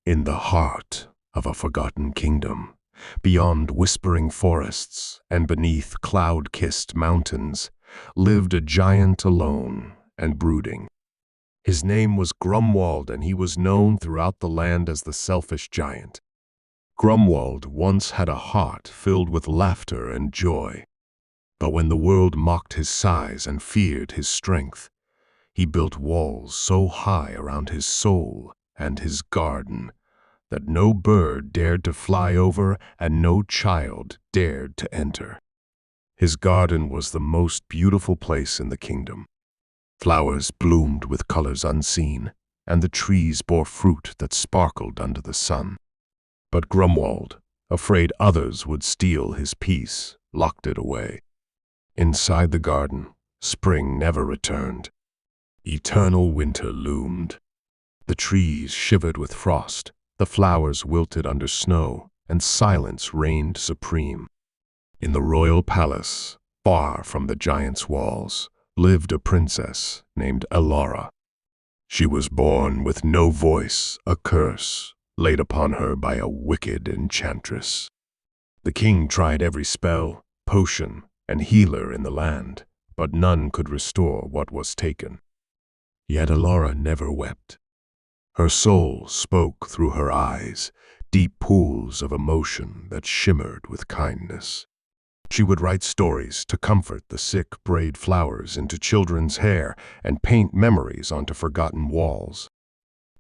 In the heart of a forgotten kingdom, beyond whispering forests and beneath cloud-kissed mountains, lived a giant alone and brooding. His name was Grumwald, and he was known throughout the land as the Selfish Giant. Grumwald once had a heart filled with laughter and joy. But when the world mocked his size and feared his strength, he built walls so high around his soul and his garden that no bird dared to fly over and no child dared to enter. His garden was the most beautiful place in the kingdom. Flowers bloomed with colors unseen, and the trees bore fruit that sparkled under the sun. But Grumwald, afraid others would steal his peace, locked it away. Inside the garden, spring never returned. Eternal winter loomed. The trees shivered with frost, the flowers wilted under snow, and silence reigned supreme. In the royal palace, far from the giant's walls, lived a princess named Alara. She was born with no voice, a curse laid upon her by a wicked enchantress. The king tried every spell, potion, and healer in the land, but none could restore what was taken. Yet Alara never wept. Her soul spoke through her eyes, deep pools of emotion that shimmered with kindness. She would write stories to comfort the sick, braid flowers into children's hair, and paint memories onto forgotten walls.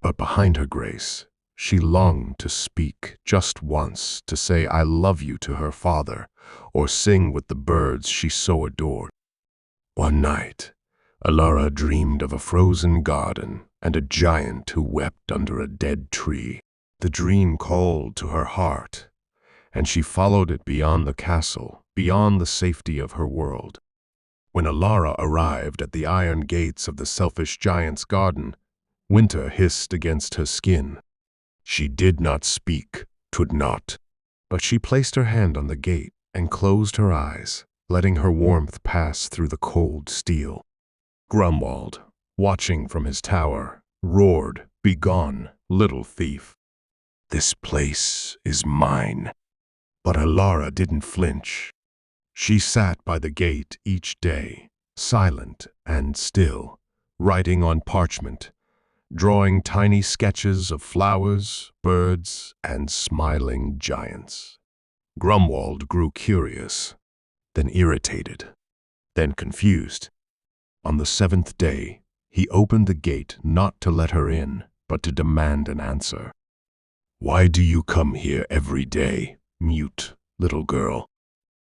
But behind her grace, she longed to speak just once, to say "I love you" to her father, or sing with the birds she so adored. One night, Alara dreamed of a frozen garden and a giant who wept under a dead tree. The dream called to her heart, and she followed it beyond the castle, beyond the safety of her world. When Alara arrived at the iron gates of the Selfish Giant's garden, winter hissed against her skin. She did not speak, could not, but she placed her hand on the gate and closed her eyes, letting her warmth pass through the cold steel. Grumwald, watching from his tower, roared, "Begone, little thief! This place is mine." But Alara didn't flinch. She sat by the gate each day, silent and still, writing on parchment, drawing tiny sketches of flowers, birds, and smiling giants. Grumwald grew curious, then irritated, then confused. On the 7th day, he opened the gate not to let her in, but to demand an answer. "Why do you come here every day, mute little girl?"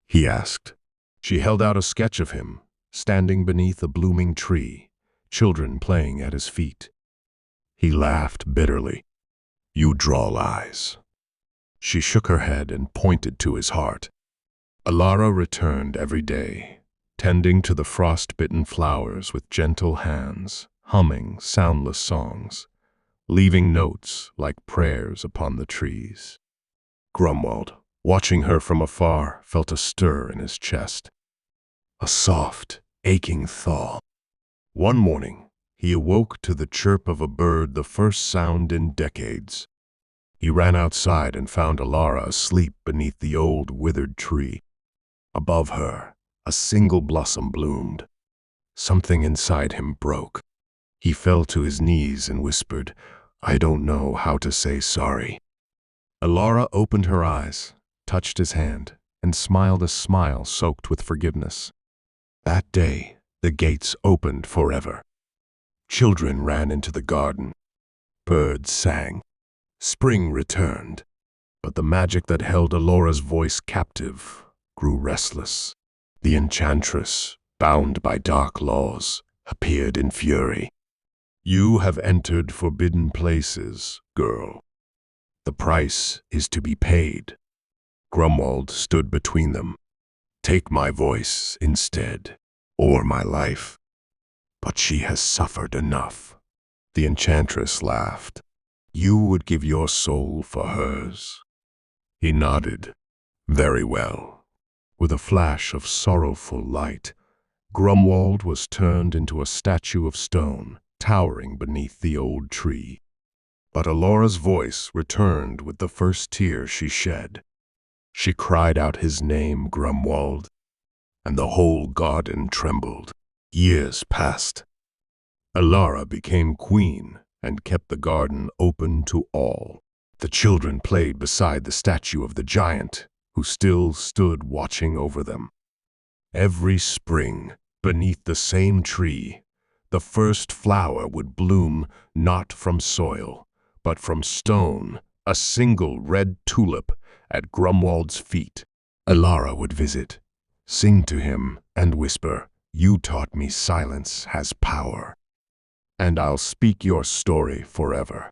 he asked. She held out a sketch of him, standing beneath a blooming tree, children playing at his feet. He laughed bitterly. "You draw lies." She shook her head and pointed to his heart. Alara returned every day, tending to the frost-bitten flowers with gentle hands, humming soundless songs, leaving notes like prayers upon the trees. Grumwald, watching her from afar, felt a stir in his chest, a soft, aching thaw. One morning, he awoke to the chirp of a bird, the first sound in decades. He ran outside and found Alara asleep beneath the old, withered tree. Above her, a single blossom bloomed. Something inside him broke. He fell to his knees and whispered, "I don't know how to say sorry." Alara opened her eyes, touched his hand, and smiled a smile soaked with forgiveness. That day, the gates opened forever. Children ran into the garden. Birds sang. Spring returned. But the magic that held Alara's voice captive grew restless. The enchantress, bound by dark laws, appeared in fury. "You have entered forbidden places, girl. The price is to be paid." Grumwald stood between them. "Take my voice instead, or my life." "But she has suffered enough." The enchantress laughed. "You would give your soul for hers?" He nodded. "Very well." With a flash of sorrowful light, Grumwald was turned into a statue of stone, towering beneath the old tree. But Alora's voice returned with the first tear she shed. She cried out his name, Grumwald, and the whole garden trembled. Years passed. Alara became queen and kept the garden open to all. The children played beside the statue of the giant, who still stood watching over them. Every spring, beneath the same tree, the first flower would bloom not from soil, but from stone, a single red tulip at Grumwald's feet. Alara would visit, sing to him, and whisper, "You taught me silence has power, and I'll speak your story forever."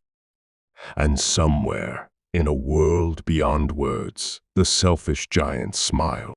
And somewhere, in a world beyond words, the selfish giant smiled.